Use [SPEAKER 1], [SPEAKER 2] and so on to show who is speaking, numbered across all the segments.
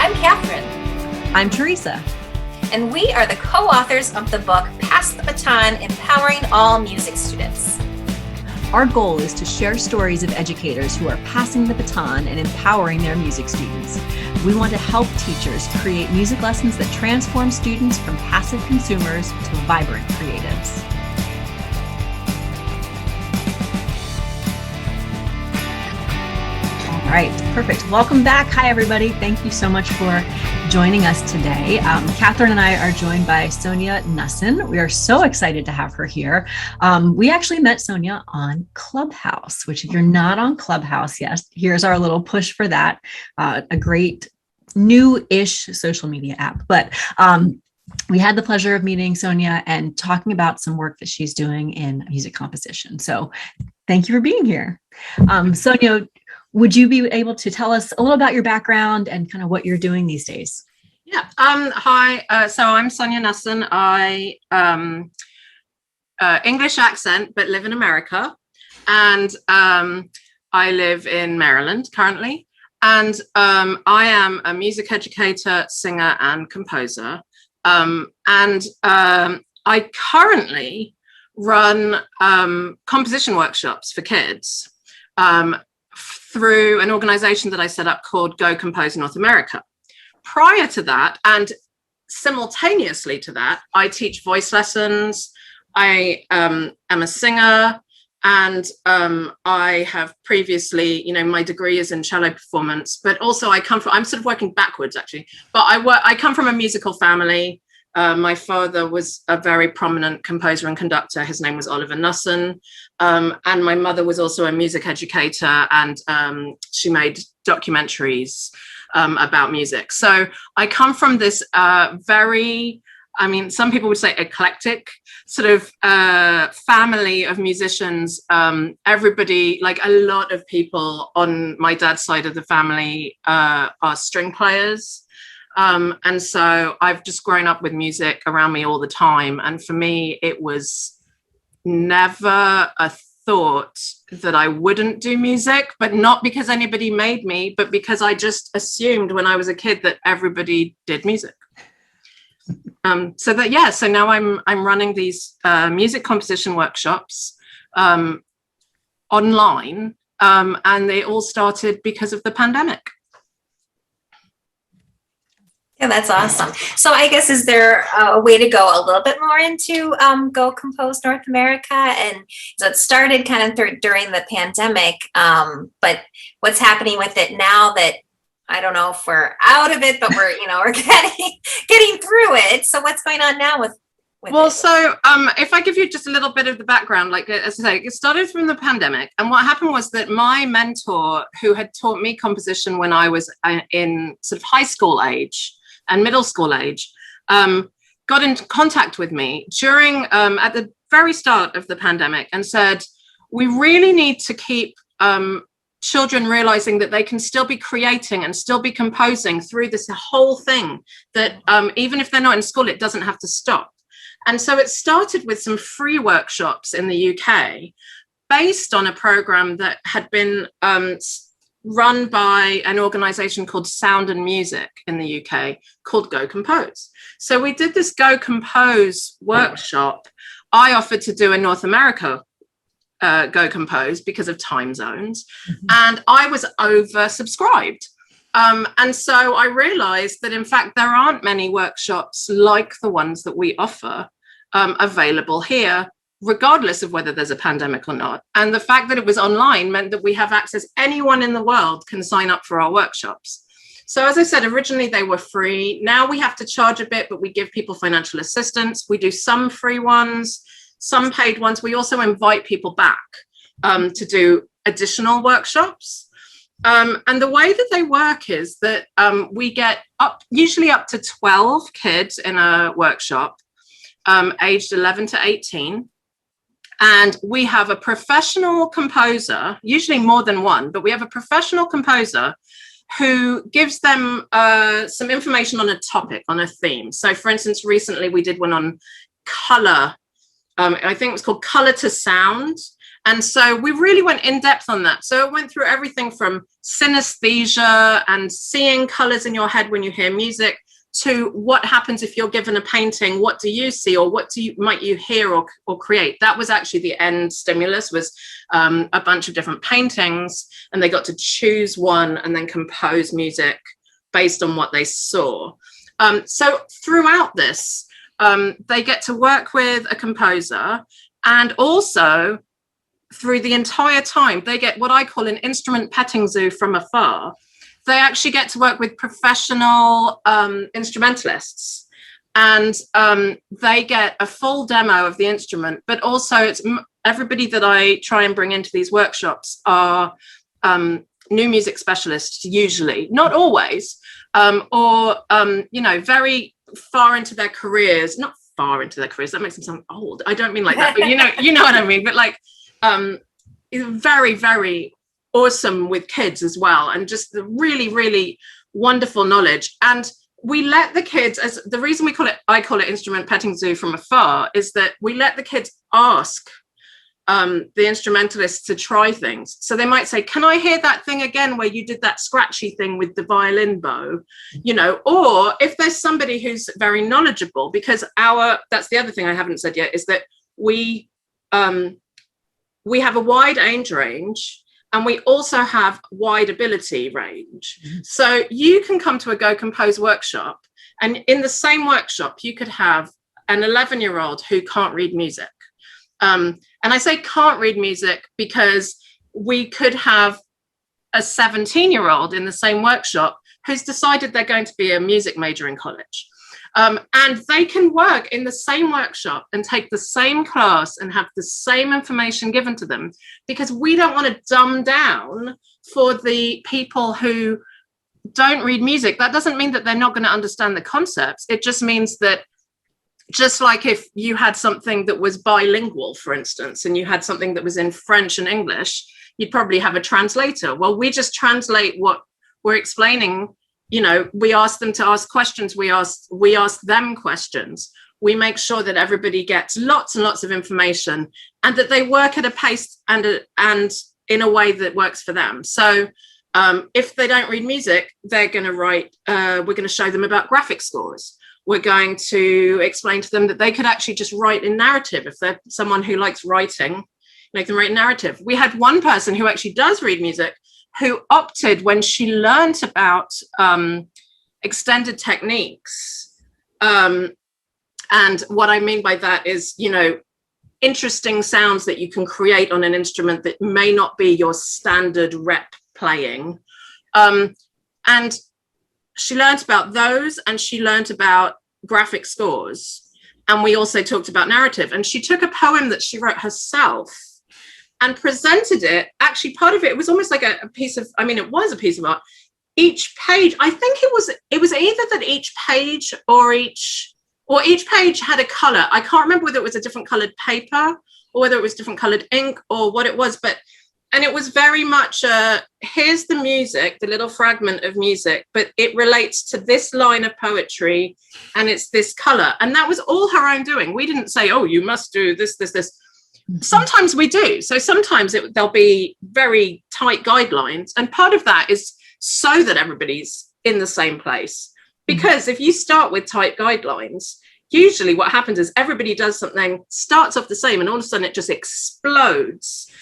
[SPEAKER 1] I'm Catherine.
[SPEAKER 2] I'm Teresa.
[SPEAKER 1] And we are the co-authors of the book, Pass the Baton, Empowering All Music Students.
[SPEAKER 2] Our goal is to share stories of educators who are passing the baton and empowering their music students. We want to help teachers create music lessons that transform students from passive consumers to vibrant creatives. All right, perfect. Welcome back. Hi, everybody. Thank you so much for joining us today. Catherine and I are joined by Sonya Knussen. We are so excited to have her here. We actually met Sonya on Clubhouse, which if you're not on Clubhouse, yes, here's our little push for that. A great new-ish social media app. But we had the pleasure of meeting Sonya and talking about some work that she's doing in music composition. So thank you for being here. Sonya, would you be able to tell us a little about your background and kind of what you're doing these days?
[SPEAKER 3] Yeah. Hi. So I'm Sonya Knussen. I English accent, but live in America, and I live in Maryland currently. And I am a music educator, singer, and composer. And I currently run composition workshops for kids through an organization that I set up called Go Compose North America. Prior to that, and simultaneously to that, I teach voice lessons. I am a singer, and I have previously, my degree is in cello performance, but also I'm sort of working backwards actually, but I come from a musical family. My father was a very prominent composer and conductor. His name was Oliver Knussen. And my mother was also a music educator, and she made documentaries about music. So I come from this some people would say eclectic sort of family of musicians. Everybody, like a lot of people on my dad's side of the family are string players. And so I've just grown up with music around me all the time. And for me, it was never a thought that I wouldn't do music, but not because anybody made me, but because I just assumed when I was a kid that everybody did music. So now I'm running these music composition workshops online, and they all started because of the pandemic.
[SPEAKER 1] Yeah, that's awesome. So I guess, is there a way to go a little bit more into Go Compose North America? And so it started kind of during the pandemic, but what's happening with it now that, I don't know if we're out of it, but we're getting through it. So what's going on now with it?
[SPEAKER 3] So if I give you just a little bit of the background, like as I say, it started from the pandemic. And what happened was that my mentor, who had taught me composition when I was in sort of high school age and middle school age, got in contact with me during at the very start of the pandemic and said, we really need to keep children realizing that they can still be creating and still be composing through this whole thing, that even if they're not in school, it doesn't have to stop. And so it started with some free workshops in the UK based on a program that had been run by an organization called Sound and Music in the UK called Go Compose. So we did this Go Compose workshop. I offered to do a North America Go Compose because of time zones, and I was oversubscribed. And so I realized that, in fact, there aren't many workshops like the ones that we offer available here, regardless of whether there's a pandemic or not. And the fact that it was online meant that we have access. Anyone in the world can sign up for our workshops. So as I said, originally they were free. Now we have to charge a bit, but we give people financial assistance. We do some free ones, some paid ones. We also invite people back to do additional workshops. And the way that they work is that we get usually up to 12 kids in a workshop, aged 11 to 18. And we have a professional composer, usually more than one, but we have a professional composer who gives them some information on a topic, on a theme. So for instance, recently we did one on color. I think it was called Color to Sound. And so we really went in depth on that. So it went through everything from synesthesia and seeing colors in your head when you hear music, to what happens if you're given a painting. What do you see, or what might you hear or create? That was actually the end stimulus, was a bunch of different paintings, and they got to choose one and then compose music based on what they saw. So throughout this, they get to work with a composer, and also through the entire time, they get what I call an instrument petting zoo from afar. They actually get to work with professional instrumentalists, and they get a full demo of the instrument. But also, it's everybody that I try and bring into these workshops are new music specialists, usually, not always, or very far into their careers. Not far into their careers. That makes them sound old. I don't mean like that, but you know what I mean. But like, very, very awesome with kids as well, and just the really, really wonderful knowledge. And we let the kids, as the reason I call it instrument petting zoo from afar, is that we let the kids ask the instrumentalists to try things. So they might say, can I hear that thing again where you did that scratchy thing with the violin bow? Or if there's somebody who's very knowledgeable, because that's the other thing I haven't said yet, is that we have a wide age range, and we also have wide ability range. So you can come to a Go Compose workshop, and in the same workshop, you could have an 11-year-old who can't read music. And I say can't read music because we could have a 17-year-old in the same workshop who's decided they're going to be a music major in college. And they can work in the same workshop and take the same class and have the same information given to them, because we don't want to dumb down for the people who don't read music. That doesn't mean that they're not going to understand the concepts. It just means that, just like if you had something that was bilingual, for instance, and you had something that was in French and English, you'd probably have a translator. Well, we just translate what we're explaining. We ask them to ask questions. We ask them questions. We make sure that everybody gets lots and lots of information, and that they work at a pace and in a way that works for them. So if they don't read music, they're going to write, we're going to show them about graphic scores. We're going to explain to them that they could actually just write in narrative. If they're someone who likes writing, make them write narrative. We had one person who actually does read music, who opted, when she learned about extended techniques. And what I mean by that is, interesting sounds that you can create on an instrument that may not be your standard rep playing. And she learned about those, and she learned about graphic scores. And we also talked about narrative. And she took a poem that she wrote herself and presented it. Actually, part of it was almost like a piece of, it was a piece of art. Each page, I think it was either that each page or each page had a color. I can't remember whether it was a different colored paper or whether it was different colored ink or what it was, and it was very much here's the music, the little fragment of music, but it relates to this line of poetry, and it's this color. And that was all her own doing. We didn't say, oh, you must do this. Sometimes we do. So sometimes there'll be very tight guidelines. And part of that is so that everybody's in the same place. Because if you start with tight guidelines, usually what happens is everybody does something, starts off the same, and all of a sudden it just explodes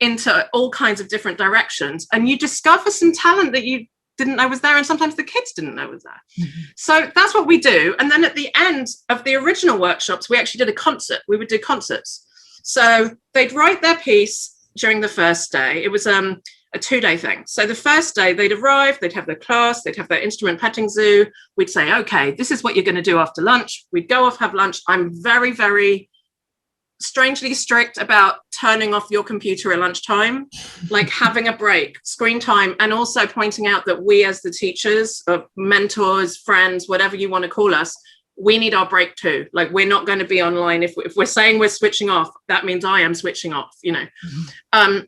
[SPEAKER 3] into all kinds of different directions. And you discover some talent that you didn't know was there. And sometimes the kids didn't know was there. Mm-hmm. So that's what we do. And then at the end of the original workshops, we actually did a concert. We would do concerts. So they'd write their piece during the first day. It was a 2-day thing. So the first day they'd arrive, they'd have their class, they'd have their instrument petting zoo. We'd say, okay, this is what you're going to do after lunch. We'd go off, have lunch. I'm very, very strangely strict about turning off your computer at lunchtime, like having a break, screen time, and also pointing out that we as the teachers, mentors, friends, whatever you want to call us, we need our break too. Like, we're not going to be online. If we're saying we're switching off, that means I am switching off, Mm-hmm.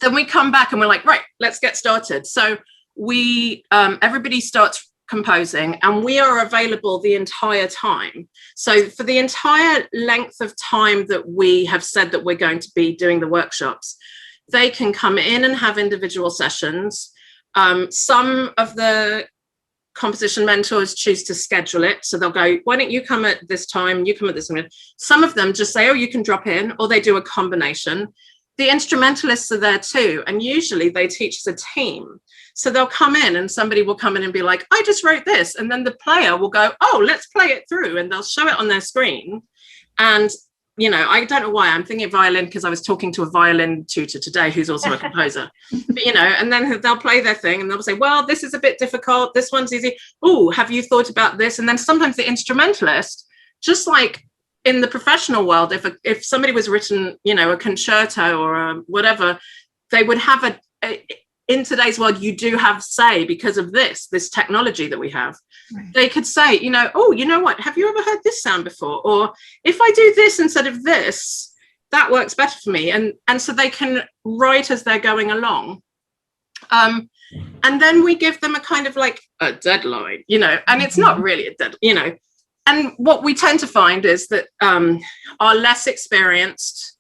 [SPEAKER 3] Then we come back and we're like, right, let's get started. So we, everybody starts composing, and we are available the entire time. So for the entire length of time that we have said that we're going to be doing the workshops, they can come in and have individual sessions. Some of the composition mentors choose to schedule it. So they'll go, why don't you come at this time? You come at this time. Some of them just say, oh, you can drop in, or they do a combination. The instrumentalists are there too. And usually they teach as a team. So they'll come in and somebody will come in and be like, I just wrote this. And then the player will go, oh, let's play it through. And they'll show it on their screen. And, you know, I don't know why I'm thinking of violin, because I was talking to a violin tutor today who's also a composer. But, you know, and then they'll play their thing and they'll say, well, this is a bit difficult. This one's easy. Oh, have you thought about this? And then sometimes the instrumentalist, just like in the professional world, if somebody was written, you know, a concerto or a whatever, they would have in today's world, you do have say because of this technology that we have. Right. They could say, you know, oh, you know what? Have you ever heard this sound before? Or if I do this instead of this, that works better for me. And so they can write as they're going along. And then we give them a kind of like a deadline, you know, and it's not really a deadline, you know. And what we tend to find is that our less experienced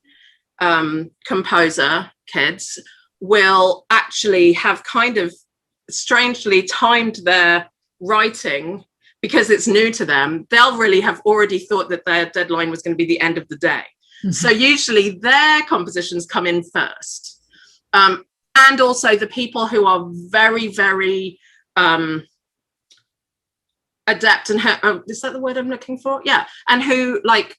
[SPEAKER 3] composer kids will actually have kind of strangely timed their writing because it's new to them. They'll really have already thought that their deadline was going to be the end of the day. Mm-hmm. So usually their compositions come in first. And also the people who are very, very adept and is that the word I'm looking for? Yeah. And who like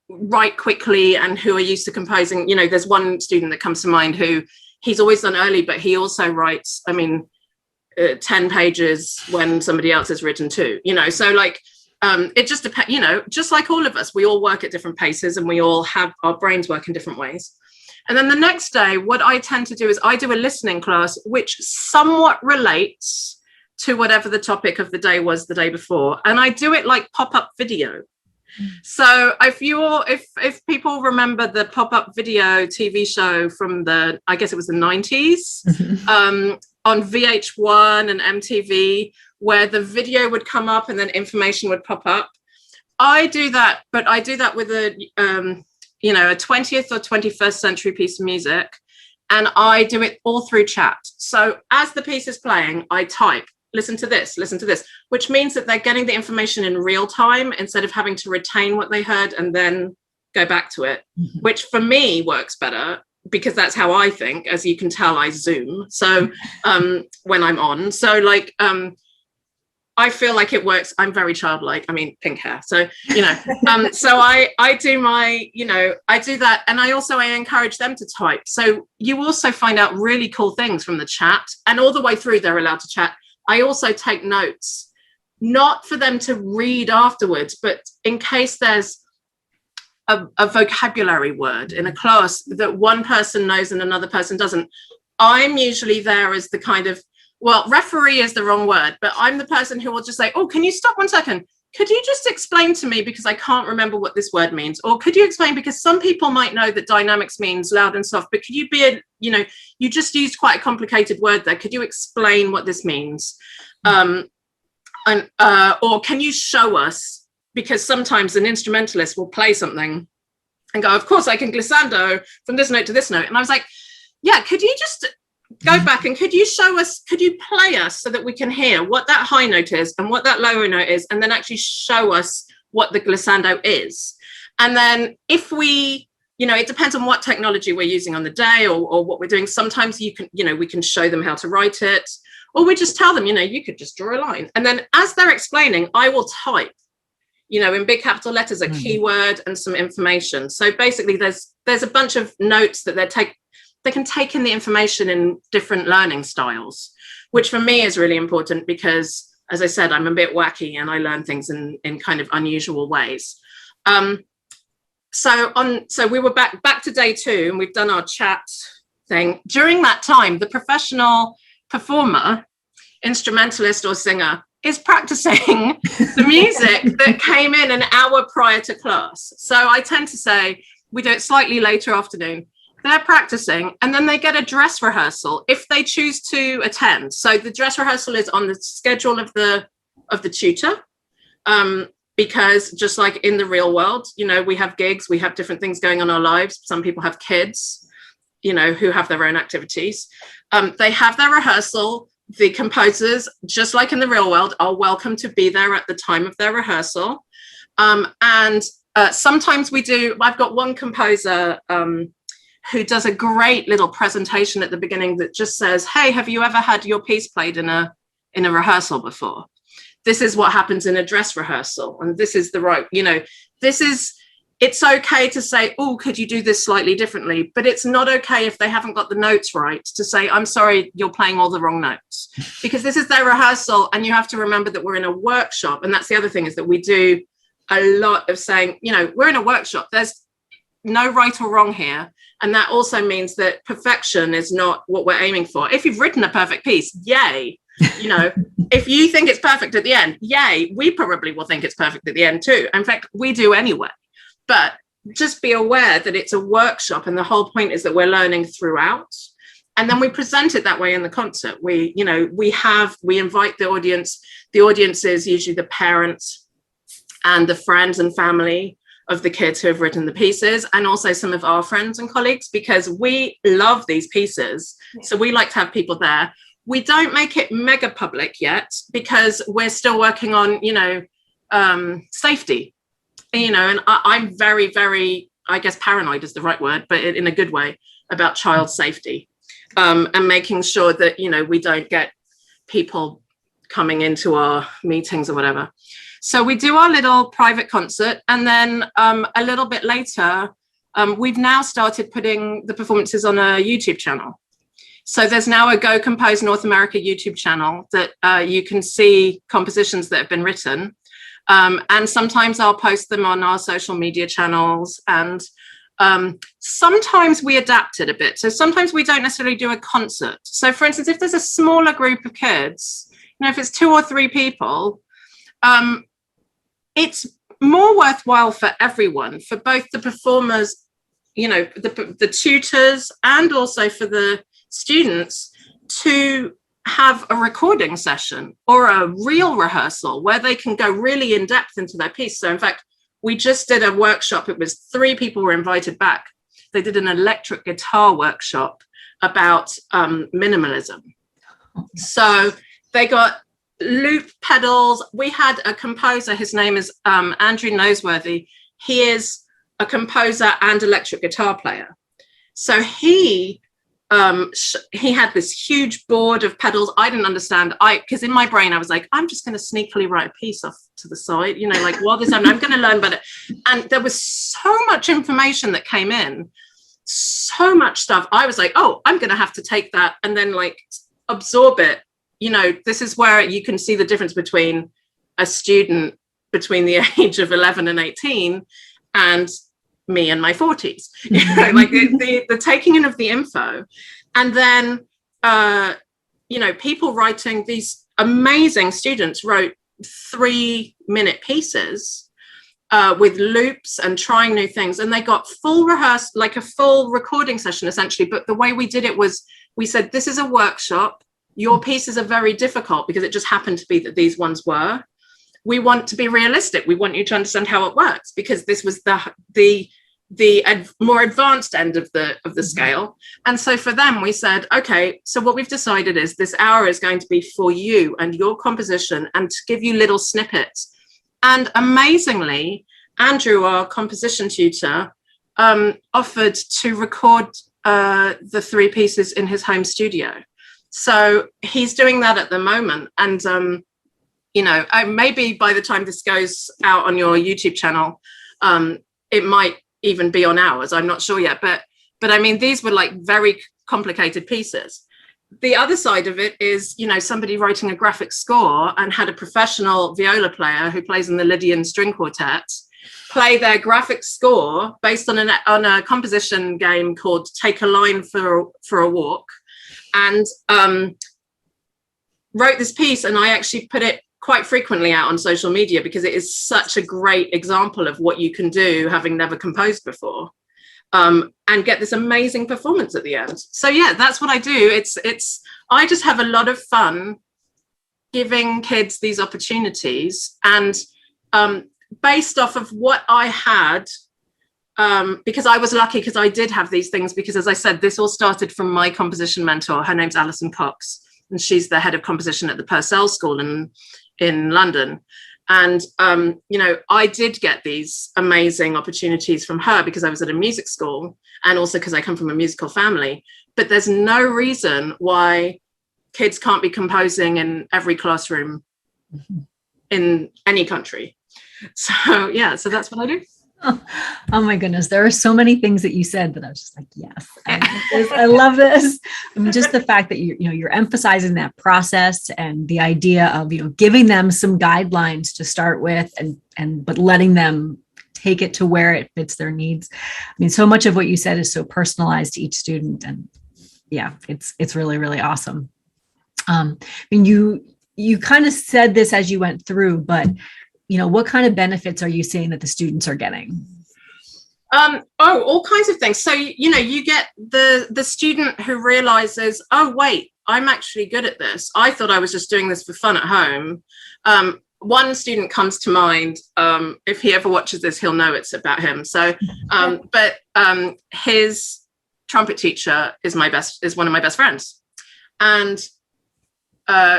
[SPEAKER 3] write quickly and who are used to composing. You know, there's one student that comes to mind who he's always done early, but he also writes, 10 pages when somebody else has written 2, you know, so like, it just depends, you know, just like all of us, we all work at different paces and we all have our brains work in different ways. And then the next day, what I tend to do is I do a listening class, which somewhat relates to whatever the topic of the day was the day before. And I do it like pop-up video. So if people remember the pop-up video TV show from I guess it was the 90s, on VH1 and MTV, where the video would come up and then information would pop up. I do that, but I do that with a 20th or 21st century piece of music. And I do it all through chat. So as the piece is playing, I type, listen to this, which means that they're getting the information in real time instead of having to retain what they heard and then go back to it, which for me works better because that's how I think. As you can tell, I Zoom. So when I'm on, so like, I feel like it works. I'm very childlike. Pink hair. So, you know, so I do my, you know, I do that. And I encourage them to type. So you also find out really cool things from the chat, and all the way through they're allowed to chat. I also take notes, not for them to read afterwards, but in case there's a vocabulary word in a class that one person knows and another person doesn't. I'm usually there as the kind of, well, referee is the wrong word, but I'm the person who will just say, oh, can you stop 1 second? Could you just explain to me, because I can't remember what this word means? Or could you explain, because some people might know that dynamics means loud and soft, but could you you just used quite a complicated word there. Could you explain what this means? Or can you show us? Because sometimes an instrumentalist will play something and go, of course I can glissando from this note to this note. And I was like, yeah, could you just go back and could you show us, could you play us so that we can hear what that high note is and what that lower note is, and then actually show us what the glissando is. And then if we, you know, it depends on what technology we're using on the day or what we're doing. Sometimes we can show them how to write it, or we just tell them, you know, you could just draw a line. And then as they're explaining, I will type, you know, in big capital letters, a keyword and some information. So basically there's a bunch of notes that they can take in the information in different learning styles, which for me is really important because, as I said, I'm a bit wacky and I learn things in kind of unusual ways. So we were back to day 2 and we've done our chat thing. During that time, the professional performer, instrumentalist or singer, is practicing the music that came in an hour prior to class. So I tend to say we do it slightly later afternoon. They're practicing and then they get a dress rehearsal if they choose to attend. So the dress rehearsal is on the schedule of the of the tutor. Because just like in the real world, you know, we have gigs, we have different things going on in our lives. Some people have kids, you know, who have their own activities. They have their rehearsal. The composers, just like in the real world, are welcome to be there at the time of their rehearsal. And sometimes I've got one composer who does a great little presentation at the beginning that just says, hey, have you ever had your piece played in a rehearsal before? This is what happens in a dress rehearsal. And this is the right, you know, it's okay to say, oh, could you do this slightly differently? But it's not okay if they haven't got the notes right to say, I'm sorry, you're playing all the wrong notes. Because this is their rehearsal, and you have to remember that we're in a workshop. And that's the other thing, is that we do a lot of saying, you know, we're in a workshop. There's no right or wrong here. And that also means that perfection is not what we're aiming for. If you've written a perfect piece, yay. You know, if you think it's perfect at the end, yay, we probably will think it's perfect at the end too. In fact, we do anyway. But just be aware that it's a workshop, and the whole point is that we're learning throughout. And then we present it that way in the concert. We invite the audience. The audience is usually the parents and the friends and family of the kids who have written the pieces, and also some of our friends and colleagues, because we love these pieces. So we like to have people there. We don't make it mega public yet, because we're still working on, you know, safety, you know, and I'm very, very, I guess paranoid is the right word, but in a good way, about child safety, and making sure that, you know, we don't get people coming into our meetings or whatever. So we do our little private concert, and then a little bit later, we've now started putting the performances on a YouTube channel. So there's now a Go Compose North America YouTube channel that you can see compositions that have been written. And sometimes I'll post them on our social media channels, and sometimes we adapt it a bit. So sometimes we don't necessarily do a concert. So for instance, if there's a smaller group of kids, you know, if it's 2 or 3 people, it's more worthwhile for everyone, for both the performers, you know, the tutors, and also for the students, to have a recording session or a real rehearsal where they can go really in depth into their piece. So in fact, we just did a workshop. It was 3 people were invited back. They did an electric guitar workshop about minimalism. So they got loop pedals. We had a composer, his name is Andrew Noseworthy. He is a composer and electric guitar player. So he had this huge board of pedals. I didn't understand. Because in my brain, I was like, I'm just going to sneakily write a piece off to the side, you know, like while this I'm going to learn about it. And there was so much information that came in, so much stuff. I was like, oh, I'm going to have to take that and then like absorb it. You know, this is where you can see the difference between a student between the age of 11 and 18 and me in my 40s, you know, like the taking in of the info. And then, you know, people writing, these amazing students wrote 3-minute pieces with loops and trying new things. And they got full rehearsal, like a full recording session, essentially. But the way we did it was, we said, this is a workshop. Your pieces are very difficult, because it just happened to be that these ones were. We want to be realistic. We want you to understand how it works, because this was the more advanced end of the scale. And so for them, we said, okay, so what we've decided is this hour is going to be for you and your composition, and to give you little snippets. And amazingly, Andrew, our composition tutor, offered to record the 3 pieces in his home studio. So he's doing that at the moment. And, you know, maybe by the time this goes out on your YouTube channel, it might even be on ours. I'm not sure yet. But I mean, these were like very complicated pieces. The other side of it is, you know, somebody writing a graphic score and had a professional viola player who plays in the Lydian string quartet play their graphic score based on a composition game called Take a Line for a Walk. And wrote this piece, and I actually put it quite frequently out on social media, because it is such a great example of what you can do having never composed before, and get this amazing performance at the end. So yeah, that's what I do. I just have a lot of fun giving kids these opportunities, and based off of what I had, because I was lucky because I did have these things, because as I said, this all started from my composition mentor. Her name's Alison Cox, and she's the head of composition at the Purcell School in London. And, I did get these amazing opportunities from her because I was at a music school, and also because I come from a musical family. But there's no reason why kids can't be composing in every classroom in any country. So, so that's what I do.
[SPEAKER 2] Oh my goodness. There are so many things that you said that I was just like, yes, I love this. I mean, just the fact that you're emphasizing that process and the idea of, giving them some guidelines to start with but letting them take it to where it fits their needs. I mean, so much of what you said is so personalized to each student, and it's really, really awesome. I mean, you kind of said this as you went through, but what kind of benefits are you seeing that the students are getting?
[SPEAKER 3] All kinds of things. So, you get the student who realizes, oh, wait, I'm actually good at this. I thought I was just doing this for fun at home. One student comes to mind. If he ever watches this, he'll know it's about him. So, but his trumpet teacher is one of my best friends. And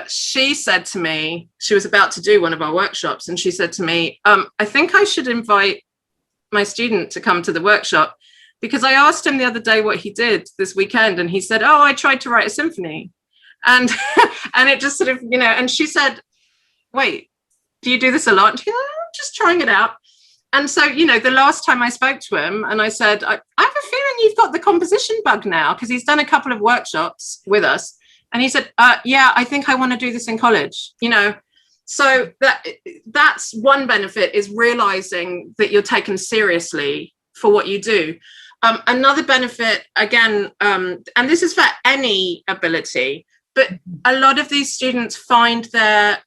[SPEAKER 3] she said to me, she was about to do one of our workshops, and she said to me, I think I should invite my student to come to the workshop, because I asked him the other day what he did this weekend, and he said, oh, I tried to write a symphony. And and it just sort of, and she said, wait, do you do this a lot? And she said, I'm just trying it out. And so, the last time I spoke to him, and I said, I have a feeling you've got the composition bug now, because he's done a couple of workshops with us. And he said, yeah, I think I want to do this in college, So that's one benefit, is realizing that you're taken seriously for what you do. Another benefit, again, and this is for any ability, but a lot of these students find their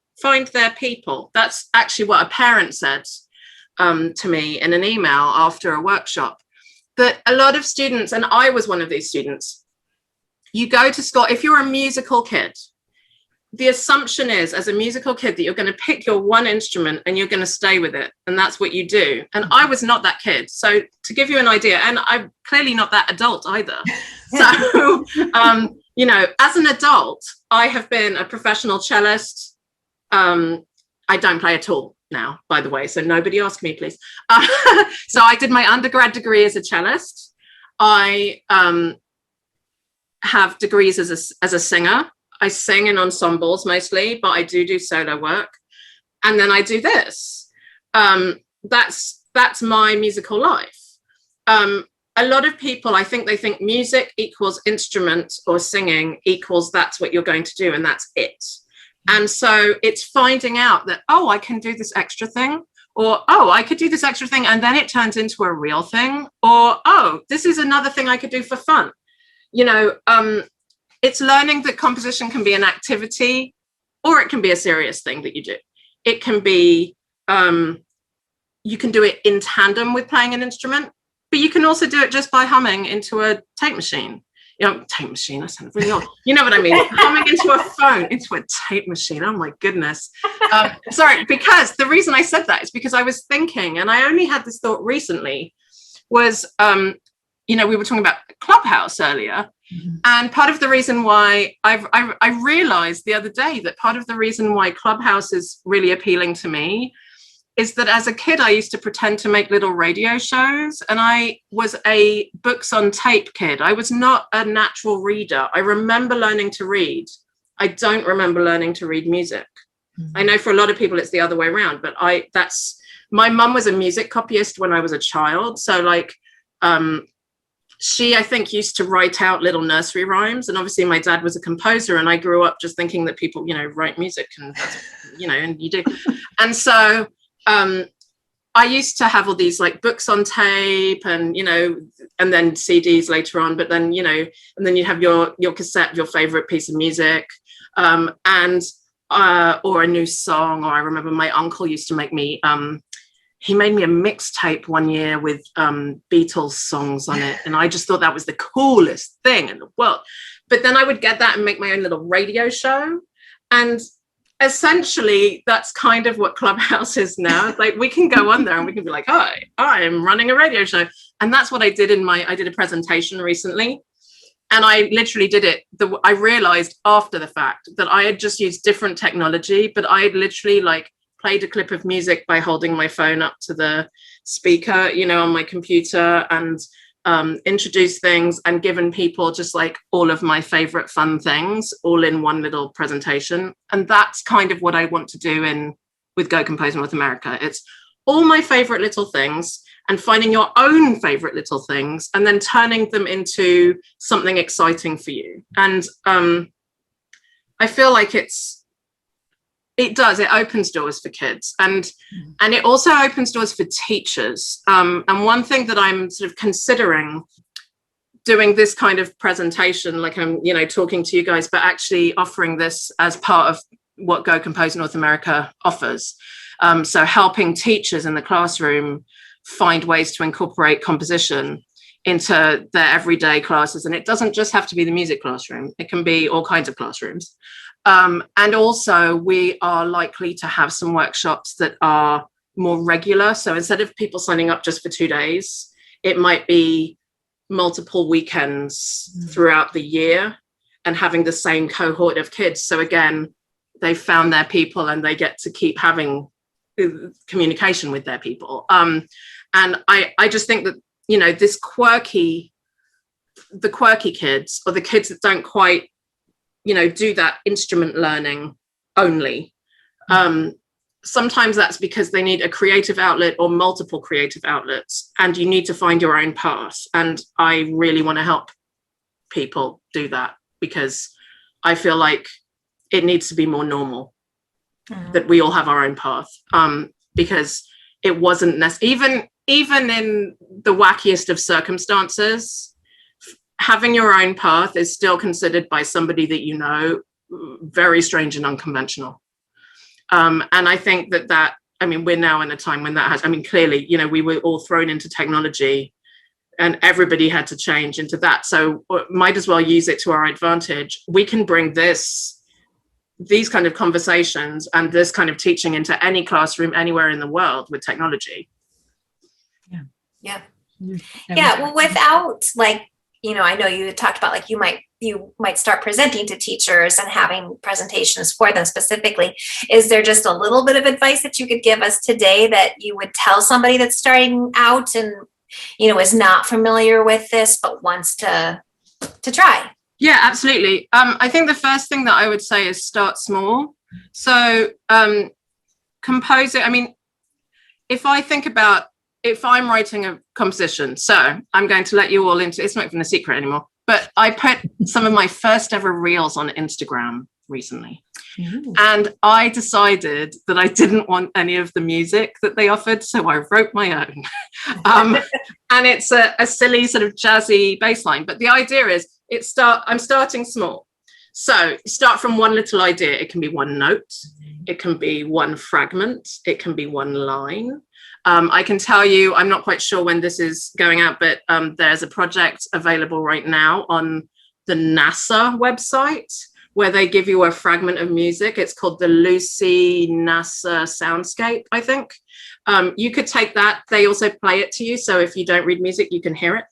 [SPEAKER 3] people. That's actually what a parent said to me in an email after a workshop, that a lot of students, and I was one of these students, you go to school, if you're a musical kid, the assumption is, as a musical kid, that you're going to pick your one instrument and you're going to stay with it. And that's what you do. And I was not that kid. So to give you an idea, and I'm clearly not that adult either. So, as an adult, I have been a professional cellist. I don't play at all now, by the way. So nobody ask me, please. So I did my undergrad degree as a cellist. I have degrees as a singer. I sing in ensembles mostly, but I do solo work. And then I do this. That's my musical life. A lot of people, I think they think music equals instrument or singing equals that's what you're going to do, and that's it. And so it's finding out that, oh, I can do this extra thing, or, oh, I could do this extra thing, and then it turns into a real thing, or, oh, this is another thing I could do for fun. It's learning that composition can be an activity, or it can be a serious thing that you do. It can be, you can do it in tandem with playing an instrument, but you can also do it just by humming into a tape machine. Tape machine, that sounded really old. You know what I mean? Humming into a phone, into a tape machine. Oh my goodness. Sorry, because the reason I said that is because I was thinking, and I only had this thought recently, was, we were talking about Clubhouse earlier. Mm-hmm. And part of the reason why I realized the other day that part of the reason why Clubhouse is really appealing to me is that as a kid, I used to pretend to make little radio shows, and I was a books on tape kid. I was not a natural reader. I remember learning to read. I don't remember learning to read music. Mm-hmm. I know for a lot of people it's the other way around, but my mum was a music copyist when I was a child. So she, I think, used to write out little nursery rhymes. And obviously my dad was a composer, and I grew up just thinking that people, write music, and that's, and you do. And so I used to have all these books on tape, and, and then CDs later on, but then, and then you have your cassette, your favorite piece of music, or a new song. Or I remember my uncle used to make me, he made me a mixtape one year with Beatles songs on it. And I just thought that was the coolest thing in the world. But then I would get that and make my own little radio show. And essentially that's kind of what Clubhouse is now. Like, we can go on there and we can be like, hi, I'm running a radio show. And that's what I did I did a presentation recently. And I literally did it. I realized after the fact that I had just used different technology, but I had literally like played a clip of music by holding my phone up to the speaker, you know, on my computer, and introduced things and given people just like all of my favorite fun things all in one little presentation. And that's kind of what I want to do with Go Compose North America. It's all my favorite little things, and finding your own favorite little things and then turning them into something exciting for you. And I feel like it opens doors for kids, and it also opens doors for teachers. And one thing that I'm sort of considering doing this kind of presentation, like I'm, you know, talking to you guys, but actually offering this as part of what Go Compose North America offers. So helping teachers in the classroom find ways to incorporate composition into their everyday classes. And it doesn't just have to be the music classroom. It can be all kinds of classrooms. And also we are likely to have some workshops that are more regular. So instead of people signing up just for 2 days, it might be multiple weekends throughout the year and having the same cohort of kids. So again, they found their people and they get to keep having communication with their people. And I just think that, you know, the quirky kids, or the kids that don't quite, you know, do that instrument learning only. Sometimes that's because they need a creative outlet or multiple creative outlets, and you need to find your own path. And I really want to help people do that, because I feel like it needs to be more normal that we all have our own path. Because it wasn't even in the wackiest of circumstances, having your own path is still considered by somebody that you know very strange and unconventional. And I think that I mean, we're now in a time when that has, I mean, clearly, you know, we were all thrown into technology and everybody had to change into that. So might as well use it to our advantage. We can bring these kind of conversations and this kind of teaching into any classroom anywhere in the world with technology.
[SPEAKER 1] Yeah. Well, without, like, you know, I know you talked about like you might start presenting to teachers and having presentations for them specifically. Is there just a little bit of advice that you could give us today that you would tell somebody that's starting out and, you know, is not familiar with this but wants to try?
[SPEAKER 3] Yeah, absolutely. I think the first thing that I would say is start small. So composing, I mean, if I'm writing a composition, so I'm going to let you all into, it's not even a secret anymore, but I put some of my first ever reels on Instagram recently. Ooh. And I decided that I didn't want any of the music that they offered, so I wrote my own. And it's a silly sort of jazzy bass line, but the idea is I'm starting small. So start from one little idea. It can be one note, it can be one fragment, it can be one line. I can tell you, I'm not quite sure when this is going out, but there's a project available right now on the NASA website where they give you a fragment of music. It's called the Lucy NASA Soundscape, I think. You could take that. They also play it to you. So if you don't read music, you can hear it.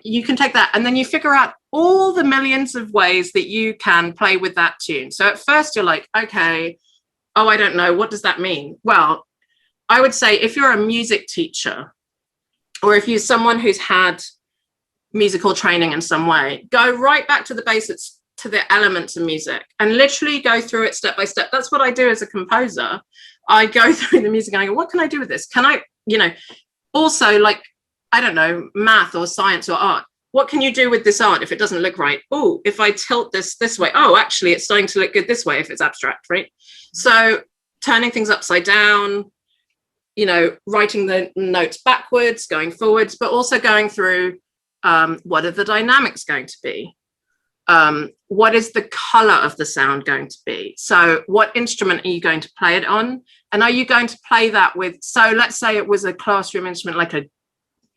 [SPEAKER 3] You can take that and then you figure out all the millions of ways that you can play with that tune. So at first you're like, okay, I don't know. What does that mean? Well, I would say if you're a music teacher, or if you're someone who's had musical training in some way, go right back to the basics, to the elements of music, and literally go through it step by step. That's what I do as a composer. I go through the music and I go, what can I do with this? Can I, you know, also, like, I don't know, math or science or art. What can you do with this art if it doesn't look right? Oh, if I tilt this way, actually it's starting to look good this way if it's abstract, right? So turning things upside down, you know, writing the notes backwards, going forwards, but also going through what are the dynamics going to be? What is the color of the sound going to be? So what instrument are you going to play it on? And are you going to play that with, so let's say it was a classroom instrument, like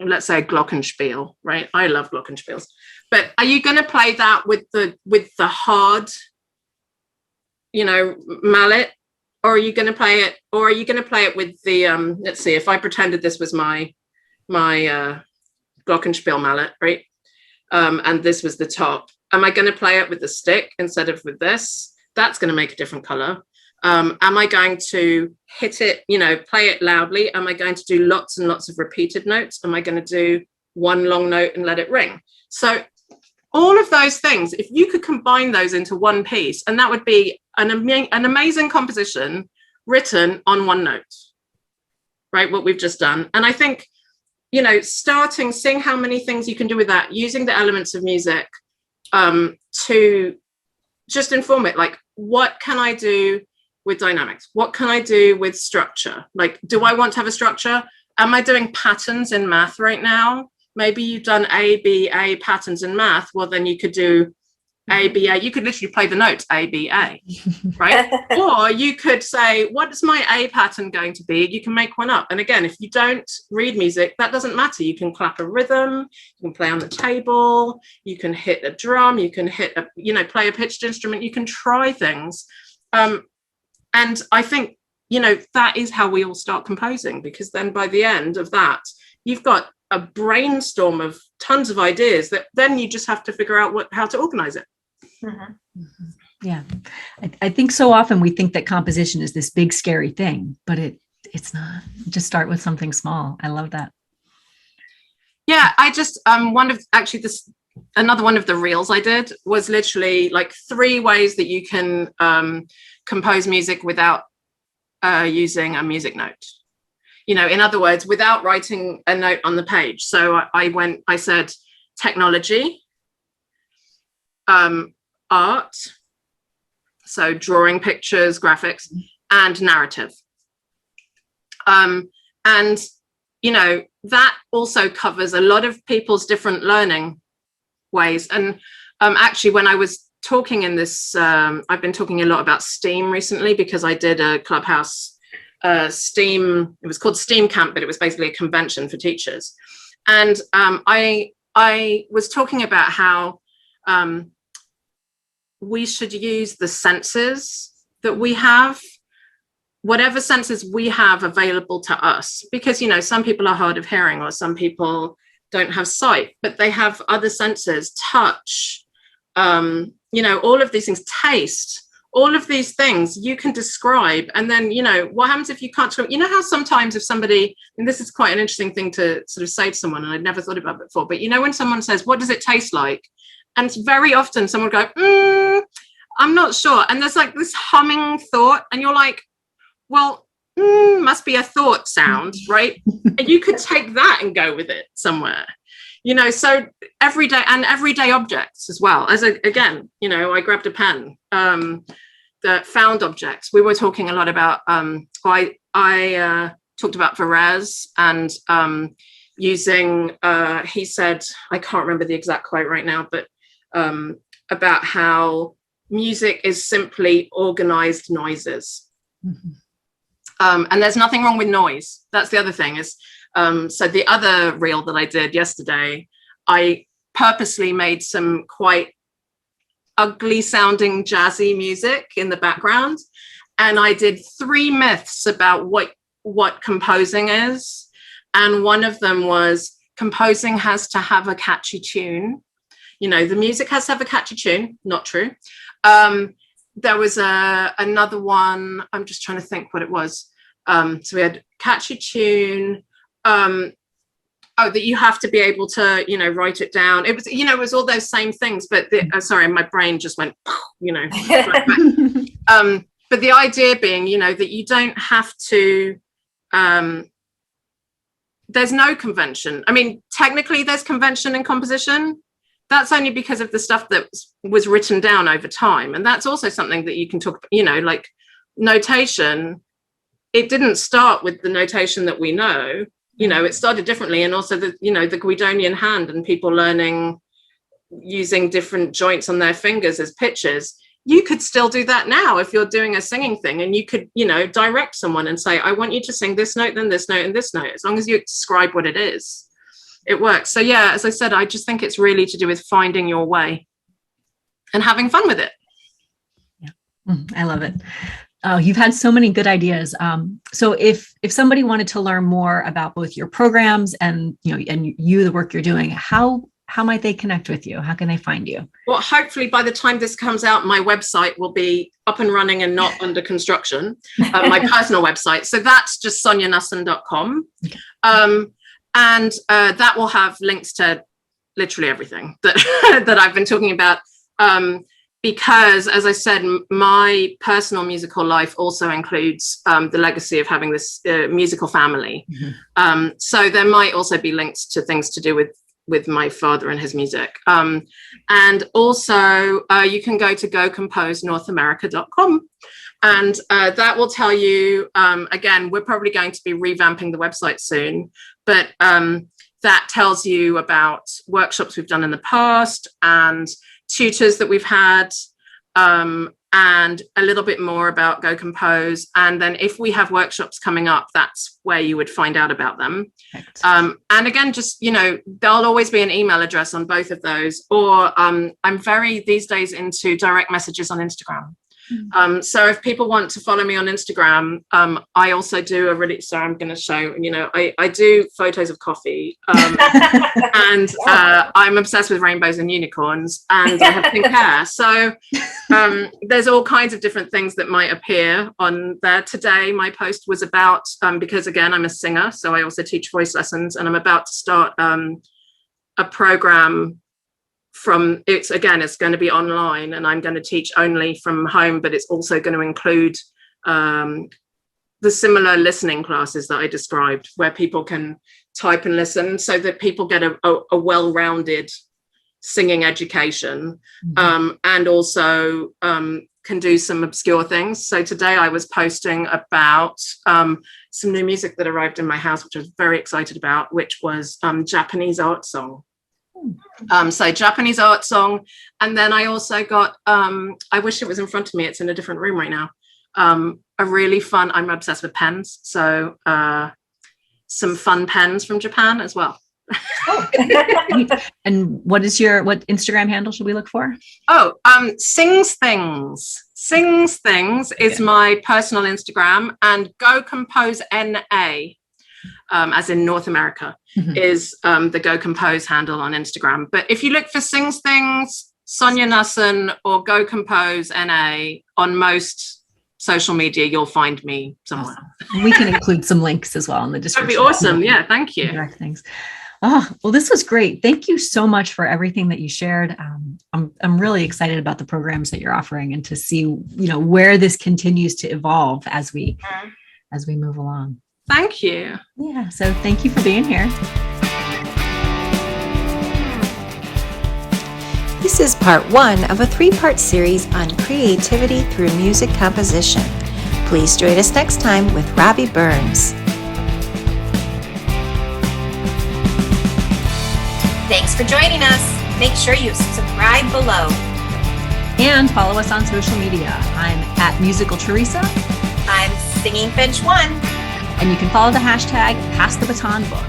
[SPEAKER 3] let's say a glockenspiel, right? I love glockenspiels. But are you going to play that with the hard mallet, or are you going to play it, with the, let's see, if I pretended this was my glockenspiel mallet, right? And this was the top. Am I going to play it with the stick instead of with this? That's going to make a different color. Am I going to hit it, play it loudly? Am I going to do lots and lots of repeated notes? Am I going to do one long note and let it ring? So all of those things, if you could combine those into one piece, and that would be an amazing composition written on one note, right? What we've just done. And I think, seeing how many things you can do with that, using the elements of music to just inform it. Like, what can I do with dynamics? What can I do with structure? Like, do I want to have a structure? Am I doing patterns in math right now? Maybe you've done A, B, A patterns in math. Well, then you could do A, B, A. You could literally play the notes A, B, A, right? Or you could say, what is my A pattern going to be? You can make one up. And again, if you don't read music, that doesn't matter. You can clap a rhythm, you can play on the table, you can hit a drum, you can play a pitched instrument, you can try things. And I think, that is how we all start composing, because then by the end of that, you've got a brainstorm of tons of ideas that then you just have to figure out how to organize it.
[SPEAKER 2] Mm-hmm. Yeah. I think so often we think that composition is this big, scary thing, but it's not. Just start with something small. I love that.
[SPEAKER 3] Yeah. I just, another one of the reels I did was literally like 3 ways that you can compose music without using a music note. In other words, without writing a note on the page. So I said technology, art, so drawing pictures, graphics, and narrative. And, that also covers a lot of people's different learning ways. And actually, when I was talking in this, I've been talking a lot about STEAM recently, because I did a Clubhouse STEAM, it was called STEAM Camp, but it was basically a convention for teachers. And I was talking about how we should use the senses that we have, whatever senses we have available to us, because, some people are hard of hearing, or some people don't have sight, but they have other senses, touch, all of these things, taste. All of these things you can describe. And then, what happens if you can't describe? How sometimes if somebody, and this is quite an interesting thing to sort of say to someone, and I'd never thought about it before, but when someone says, what does it taste like? And very often someone would go, I'm not sure. And there's like this humming thought, and you're like, well, must be a thought sound, right? And you could take that and go with it somewhere. So everyday objects as well. Again, I grabbed a pen, the found objects. We were talking a lot about, I talked about Varese and using, he said, I can't remember the exact quote right now, but about how music is simply organized noises. Mm-hmm. And there's nothing wrong with noise. That's the other thing is, so the other reel that I did yesterday, I purposely made some quite ugly sounding jazzy music in the background. And I did 3 myths about what composing is. And one of them was composing has to have a catchy tune. The music has to have a catchy tune. Not true. There was another one. I'm just trying to think what it was. So we had catchy tune. That you have to be able to, write it down. It was, it was all those same things, but sorry, my brain just went, but the idea being, that you don't have to, there's no convention. I mean, technically there's convention in composition. That's only because of the stuff that was written down over time. And that's also something that you can talk about, like notation. It didn't start with the notation that we know. It started differently, and also the Guidonian hand and people learning using different joints on their fingers as pitches. You could still do that now if you're doing a singing thing, and you could, direct someone and say, I want you to sing this note, then this note, and this note. As long as you describe what it is, it works. So yeah, as I said, I just think it's really to do with finding your way and having fun with it.
[SPEAKER 2] I love it. Oh, you've had so many good ideas. So if somebody wanted to learn more about both your programs and the work you're doing, how might they connect with you? How can they find you?
[SPEAKER 3] Well, hopefully by the time this comes out, my website will be up and running and not under construction, my personal website. So that's just sonyaknussen.com.
[SPEAKER 2] Okay.
[SPEAKER 3] And that will have links to literally everything that, that I've been talking about. Because, as I said, my personal musical life also includes the legacy of having this musical family. Mm-hmm. So there might also be links to things to do with my father and his music. And also you can go to gocomposenorthamerica.com. And that will tell you, again, we're probably going to be revamping the website soon, but that tells you about workshops we've done in the past and tutors that we've had, and a little bit more about Go Compose. And then if we have workshops coming up, that's where you would find out about them. And again, just, there'll always be an email address on both of those, or I'm very these days into direct messages on Instagram. So if people want to follow me on Instagram, I also do I'm going to show, I do photos of coffee, and I'm obsessed with rainbows and unicorns, and I have pink hair. So there's all kinds of different things that might appear on there. Today, my post was about, because again, I'm a singer, so I also teach voice lessons, and I'm about to start a program it's going to be online, and I'm going to teach only from home, but it's also going to include the similar listening classes that I described, where people can type and listen, so that people get a well-rounded singing education, and also can do some obscure things. So today I was posting about some new music that arrived in my house, which I was very excited about, which was Japanese art song. So Japanese art song. And then I also got, I wish it was in front of me, it's in a different room right now, a really fun, I'm obsessed with pens, so some fun pens from Japan as well.
[SPEAKER 2] And what Instagram handle should we look for?
[SPEAKER 3] Sings Things is my personal Instagram, and Go Compose NA, as in North America, is the Go Compose handle on Instagram. But if you look for Sings Things, Sonya Knussen, or Go Compose NA on most social media, you'll find me somewhere.
[SPEAKER 2] Awesome. We can include some links as well in the description.
[SPEAKER 3] That'd be awesome. Yeah, thank you.
[SPEAKER 2] Direct things. Oh, well, this was great. Thank you so much for everything that you shared. I'm really excited about the programs that you're offering, and to see, where this continues to evolve as we move along.
[SPEAKER 3] Thank you.
[SPEAKER 2] Yeah. So thank you for being here.
[SPEAKER 4] This is part 1 of a 3-part series on creativity through music composition. Please join us next time with Robbie Burns.
[SPEAKER 1] Thanks for joining us. Make sure you subscribe below.
[SPEAKER 2] And follow us on social media. I'm at Musical Teresa.
[SPEAKER 1] I'm Singing Finch 1.
[SPEAKER 2] And you can follow the hashtag #PassTheBatonBook.